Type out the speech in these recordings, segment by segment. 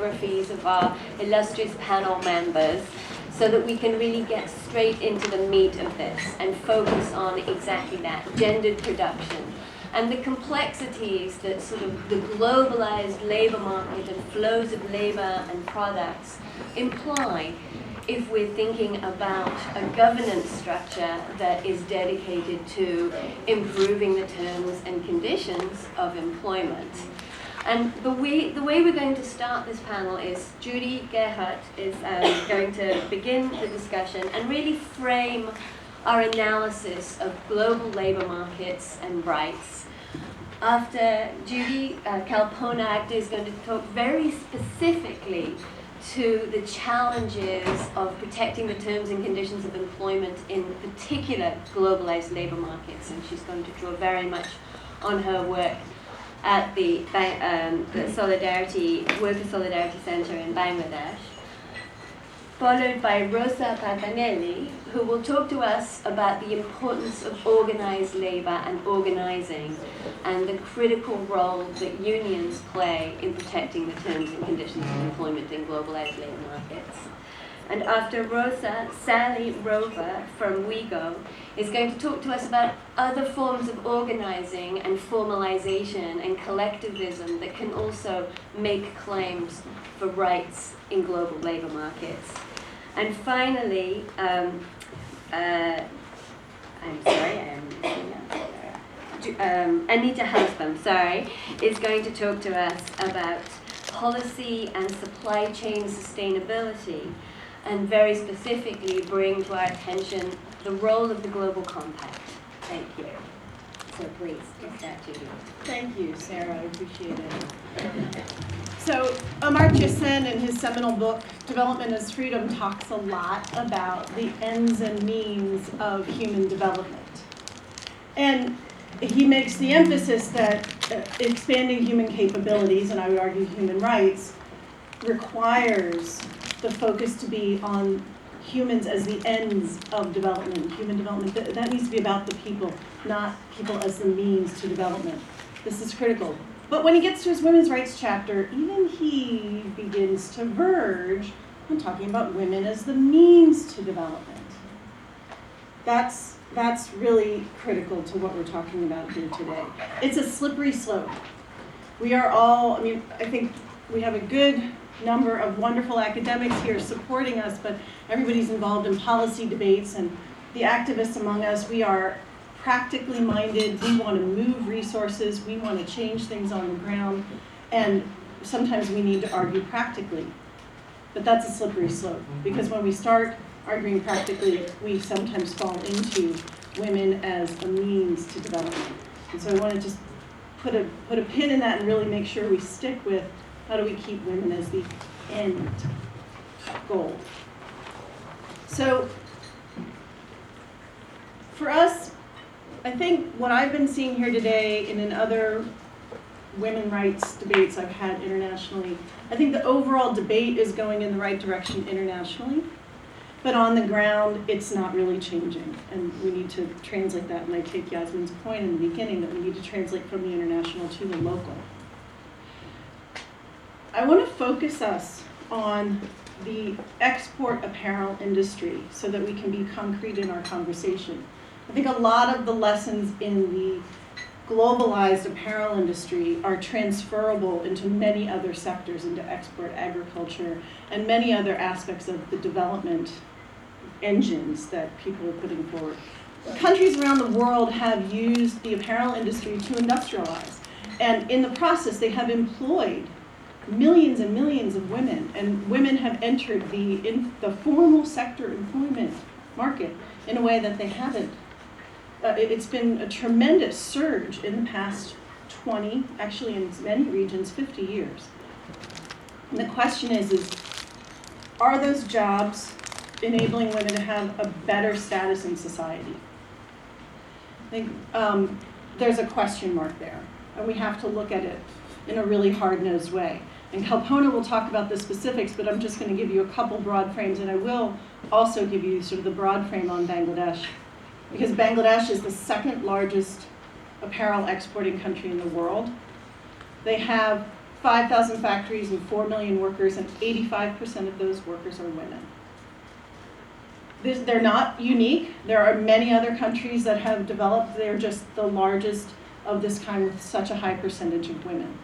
biographies of our illustrious panel members so that we can really get straight into the meat of this and focus on exactly that, gendered production, and the complexities that sort of the globalized labor market and flows of labor and products imply if we're thinking about a governance structure that is dedicated to improving the terms and conditions of employment. And the way we're going to start this panel is Judy Gerhardt is going to begin the discussion and really frame our analysis of global labor markets and rights. After Judy, Kalpona Agde is going to talk very specifically to the challenges of protecting the terms and conditions of employment in particular globalized labor markets, and she's going to draw very much on her work at the Worker Solidarity Center in Bangladesh, followed by Rosa Patanelli, who will talk to us about the importance of organized labor and organizing and the critical role that unions play in protecting the terms and conditions of employment in globalized labor markets. And after Rosa, Sally Rover from WeGo is going to talk to us about other forms of organizing and formalization and collectivism that can also make claims for rights in global labor markets. And finally, Anita Husband, is going to talk to us about policy and supply chain sustainability, and very specifically bring to our attention the role of the Global Compact. Thank you. So please, start, Judy. Thank you, Sarah. I appreciate it. So Amartya Sen in his seminal book, Development as Freedom, talks a lot about the ends and means of human development. And he makes the emphasis that expanding human capabilities, and I would argue human rights, requires the focus to be on humans as the ends of development. Human development, that needs to be about the people, not people as the means to development. This is critical. But when he gets to his women's rights chapter, even he begins to verge on talking about women as the means to development. That's really critical to what we're talking about here today. It's a slippery slope. We are all, I think we have a good number of wonderful academics here supporting us, but everybody's involved in policy debates, and the activists among us, we are practically minded. We want to move resources. We want to change things on the ground, and sometimes we need to argue practically. But that's a slippery slope, because when we start arguing practically, we sometimes fall into women as a means to development. And so I want to just put a pin in that and really make sure we stick with how do we keep women as the end goal. So for us, I think what I've been seeing here today and in other women's rights debates I've had internationally, I think the overall debate is going in the right direction internationally, but on the ground, it's not really changing. And we need to translate that, and I take Yasmin's point in the beginning that we need to translate from the international to the local. I want to focus us on the export apparel industry so that we can be concrete in our conversation. I think a lot of the lessons in the globalized apparel industry are transferable into many other sectors, into export agriculture, and many other aspects of the development engines that people are putting forward. Countries around the world have used the apparel industry to industrialize, and in the process they have employed millions and millions of women, and women have entered the formal sector employment market in a way that they haven't. It's been a tremendous surge in the past 20, actually in many regions, 50 years. And the question is are those jobs enabling women to have a better status in society? I think there's a question mark there, and we have to look at it in a really hard-nosed way. And Kalpona will talk about the specifics, but I'm just going to give you a couple broad frames, and I will also give you sort of the broad frame on Bangladesh, because Bangladesh is the second largest apparel exporting country in the world. They have 5,000 factories and 4 million workers, and 85% of those workers are women. They're not unique. There are many other countries that have developed. They're just the largest of this kind with such a high percentage of women.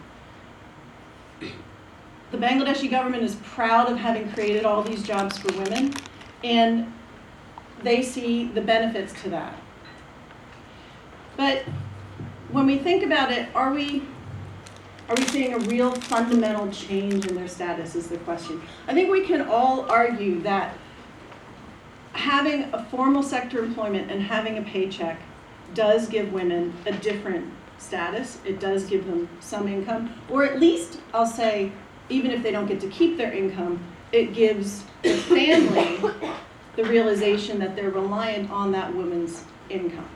The Bangladeshi government is proud of having created all these jobs for women, and they see the benefits to that. But when we think about it, are we seeing a real fundamental change in their status is the question. I think we can all argue that having a formal sector employment and having a paycheck does give women a different status. It does give them some income, or at least I'll say, even if they don't get to keep their income, it gives the family the realization that they're reliant on that woman's income.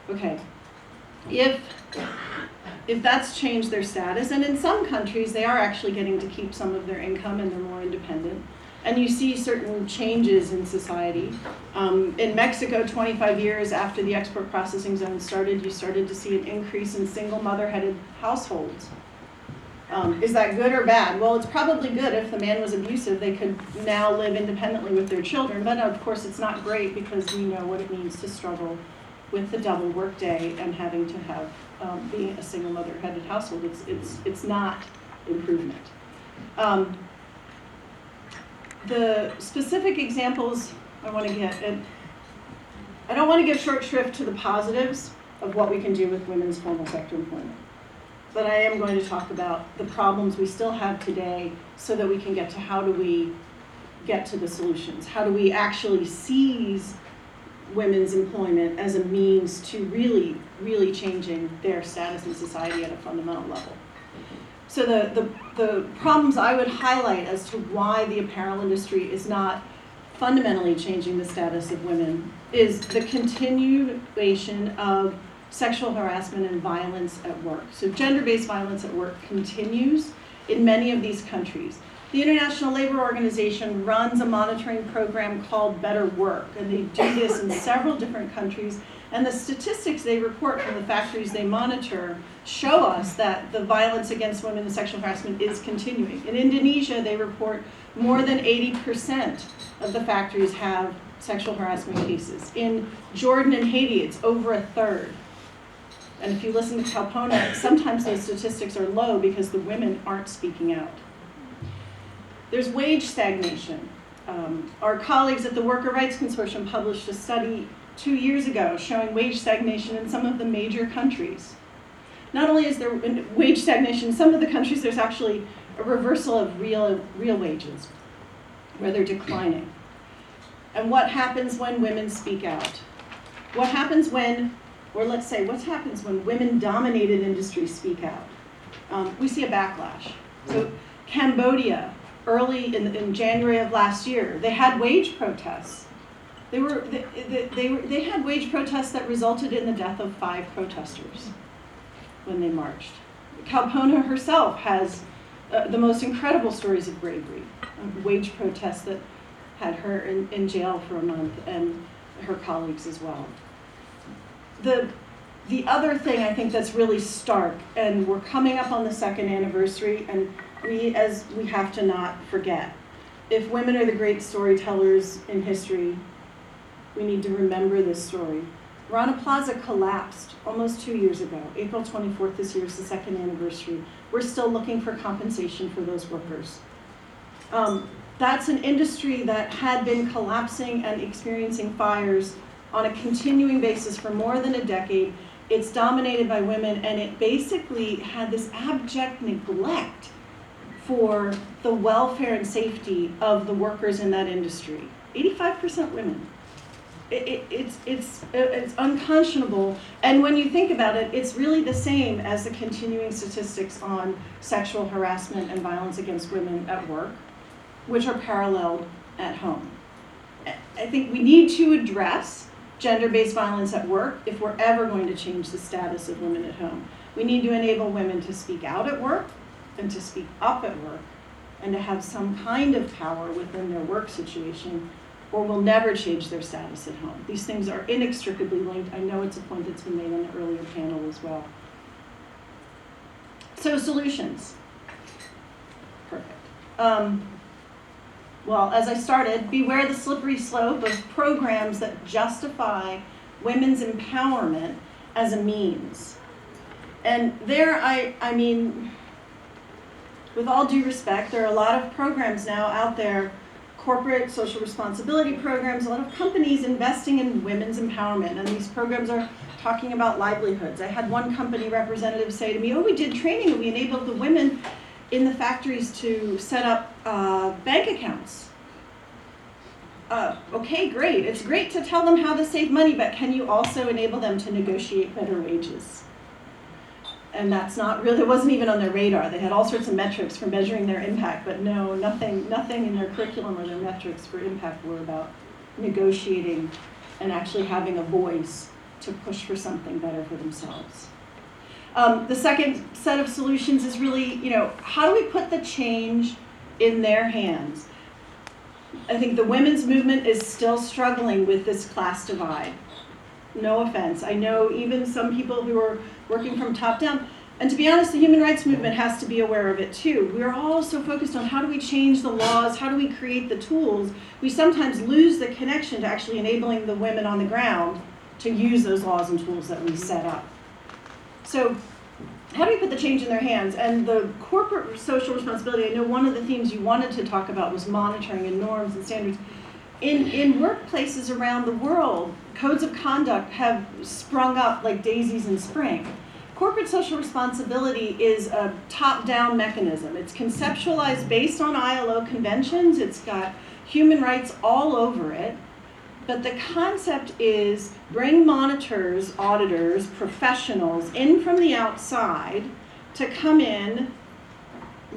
Okay, if that's changed their status, and in some countries they are actually getting to keep some of their income and they're more independent, and you see certain changes in society. In Mexico, 25 years after the export processing zone started, you started to see an increase in single mother-headed households. Is that good or bad? Well, it's probably good. If the man was abusive, they could now live independently with their children, but of course it's not great because we know what it means to struggle with the double workday and having to have being a single mother-headed household. It's not improvement. The specific examples I want to get, and I don't want to give short shrift to the positives of what we can do with women's formal sector employment, but I am going to talk about the problems we still have today so that we can get to how do we get to the solutions. How do we actually seize women's employment as a means to really, really changing their status in society at a fundamental level. So the problems I would highlight as to why the apparel industry is not fundamentally changing the status of women is the continuation of sexual harassment and violence at work. So gender-based violence at work continues in many of these countries. The International Labor Organization runs a monitoring program called Better Work, and they do this in several different countries. And the statistics they report from the factories they monitor show us that the violence against women and sexual harassment is continuing. In Indonesia, they report more than 80% of the factories have sexual harassment cases. In Jordan and Haiti, it's over a third. And if you listen to Kalpona, sometimes those statistics are low because the women aren't speaking out. There's wage stagnation. Our colleagues at the Worker Rights Consortium published a study 2 years ago showing wage stagnation in some of the major countries. Not only is there wage stagnation in some of the countries, there's actually a reversal of real wages, where they're declining. And what happens when women speak out? What happens when, or let's say, what happens when women-dominated industries speak out? We see a backlash. So Cambodia, early in January of last year, they had wage protests. They had wage protests that resulted in the death of 5 protesters when they marched. Kalpona herself has the most incredible stories of bravery, wage protests that had her in jail for a month, and her colleagues as well. The other thing I think that's really stark, and we're coming up on the 2nd anniversary, and we have to not forget, if women are the great storytellers in history, we need to remember this story. Rana Plaza collapsed almost 2 years ago. April 24th this year is the 2nd anniversary. We're still looking for compensation for those workers. That's an industry that had been collapsing and experiencing fires on a continuing basis for more than a decade. It's dominated by women, and it basically had this abject neglect for the welfare and safety of the workers in that industry. 85% women. It's unconscionable, and when you think about it, it's really the same as the continuing statistics on sexual harassment and violence against women at work, which are paralleled at home. I think we need to address gender-based violence at work if we're ever going to change the status of women at home. We need to enable women to speak out at work and to speak up at work and to have some kind of power within their work situation, or will never change their status at home. These things are inextricably linked. I know it's a point that's been made on the earlier panel as well. So solutions. Perfect. Well, as I started, beware the slippery slope of programs that justify women's empowerment as a means. And there, I mean, with all due respect, there are a lot of programs now out there, corporate social responsibility programs, a lot of companies investing in women's empowerment, and these programs are talking about livelihoods. I had one company representative say to me, oh, we did training and we enabled the women in the factories to set up bank accounts. Okay, great. It's great to tell them how to save money, but can you also enable them to negotiate better wages? And that's not really, it wasn't even on their radar. They had all sorts of metrics for measuring their impact, but no, nothing in their curriculum or their metrics for impact were about negotiating and actually having a voice to push for something better for themselves. The second set of solutions is really, how do we put the change in their hands? I think the women's movement is still struggling with this class divide. No offense. I know even some people who are working from top down, and to be honest, the human rights movement has to be aware of it too. We're all so focused on how do we change the laws, how do we create the tools, we sometimes lose the connection to actually enabling the women on the ground to use those laws and tools that we set up. So how do we put the change in their hands? And the corporate social responsibility, I know one of the themes you wanted to talk about was monitoring and norms and standards. In workplaces around the world, codes of conduct have sprung up like daisies in spring. Corporate social responsibility is a top-down mechanism. It's conceptualized based on ILO conventions. It's got human rights all over it. But the concept is bring monitors, auditors, professionals in from the outside to come in,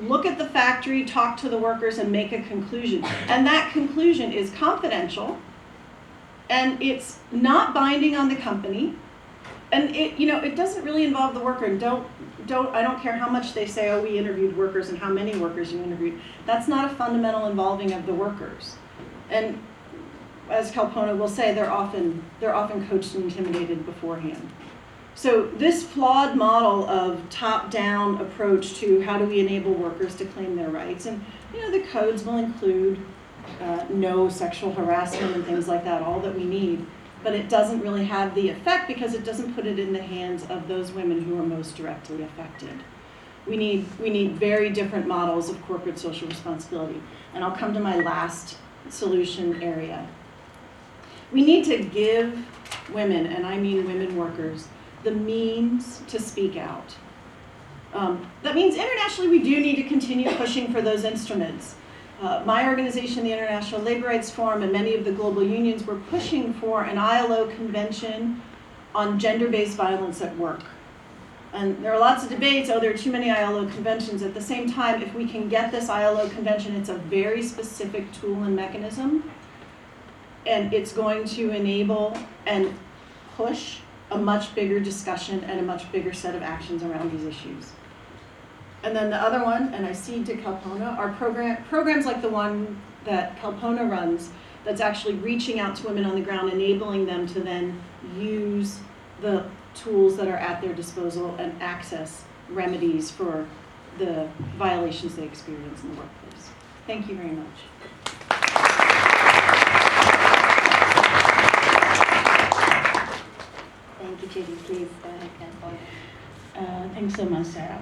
look at the factory, talk to the workers, and make a conclusion. And that conclusion is confidential, and it's not binding on the company, and it doesn't really involve the worker. And I don't care how much they say, oh, we interviewed workers and how many workers you interviewed. That's not a fundamental involving of the workers. And as Kalpona will say, they're often coached and intimidated beforehand. So this flawed model of top-down approach to how do we enable workers to claim their rights, and the codes will include no sexual harassment and things like that, all that we need, but it doesn't really have the effect because it doesn't put it in the hands of those women who are most directly affected. We need very different models of corporate social responsibility, and I'll come to my last solution area. We need to give women, and I mean women workers, the means to speak out. That means internationally we do need to continue pushing for those instruments. My organization, the International Labor Rights Forum, and many of the global unions were pushing for an ILO convention on gender-based violence at work. And there are lots of debates, there are too many ILO conventions. At the same time, if we can get this ILO convention, it's a very specific tool and mechanism, and it's going to enable and push a much bigger discussion and a much bigger set of actions around these issues. And then the other one, and I cede to Kalpona, are programs like the one that Kalpona runs that's actually reaching out to women on the ground, enabling them to then use the tools that are at their disposal and access remedies for the violations they experience in the workplace. Thank you very much. Thank you, Judy. Please go ahead, Kalpona. Thanks so much, Sarah.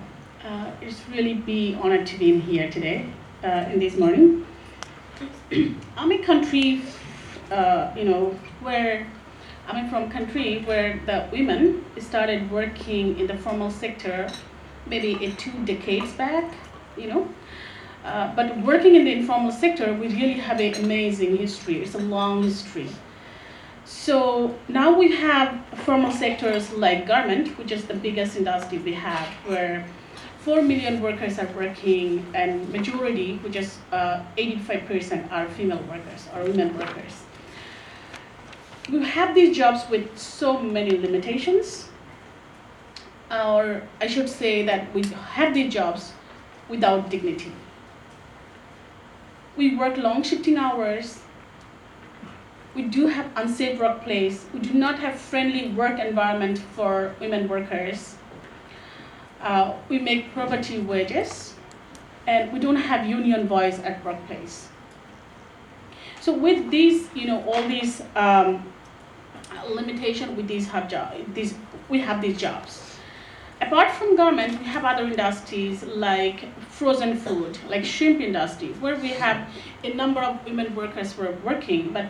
It's really be honored to be in here today, in this morning. I'm a country, where I'm from a country where the women started working in the formal sector maybe 2 decades back, But working in the informal sector, we really have an amazing history. It's a long history. So now we have formal sectors like garment, which is the biggest industry we have, where 4 million workers are working, and majority, which is 85%, are female workers or women workers. We have these jobs with so many limitations, or I should say that we have these jobs without dignity. We work long shifting hours. We do have unsafe workplace. We do not have friendly work environment for women workers. We make poverty wages, and we don't have union voice at workplace. So with these, all these limitation with these we have these jobs. Apart from garment, we have other industries like frozen food, like shrimp industry, where we have a number of women workers who are working, but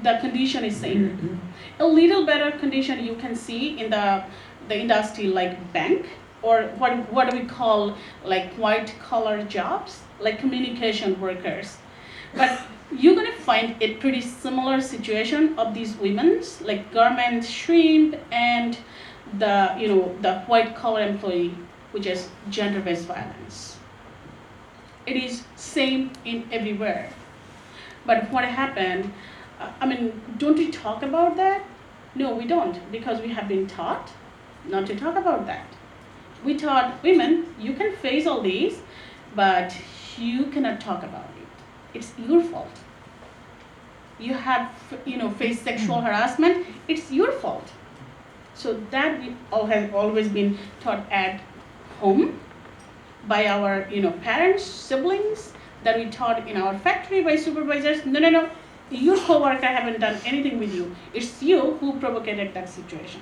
the condition is same. A little better condition you can see in the industry like bank, or what do we call like white collar jobs, like communication workers. But you're gonna find a pretty similar situation of these women's, like garment, shrimp, and the white collar employee, which is gender-based violence. It is same in everywhere. But what happened? Don't we talk about that? No, we don't, because we have been taught not to talk about that. We taught women, you can face all these, but you cannot talk about it. It's your fault. You have, faced sexual harassment. It's your fault. So that we all have always been taught at home by our, parents, siblings. That we taught in our factory by supervisors. No. Your coworker haven't done anything with you. It's you who provoked that situation.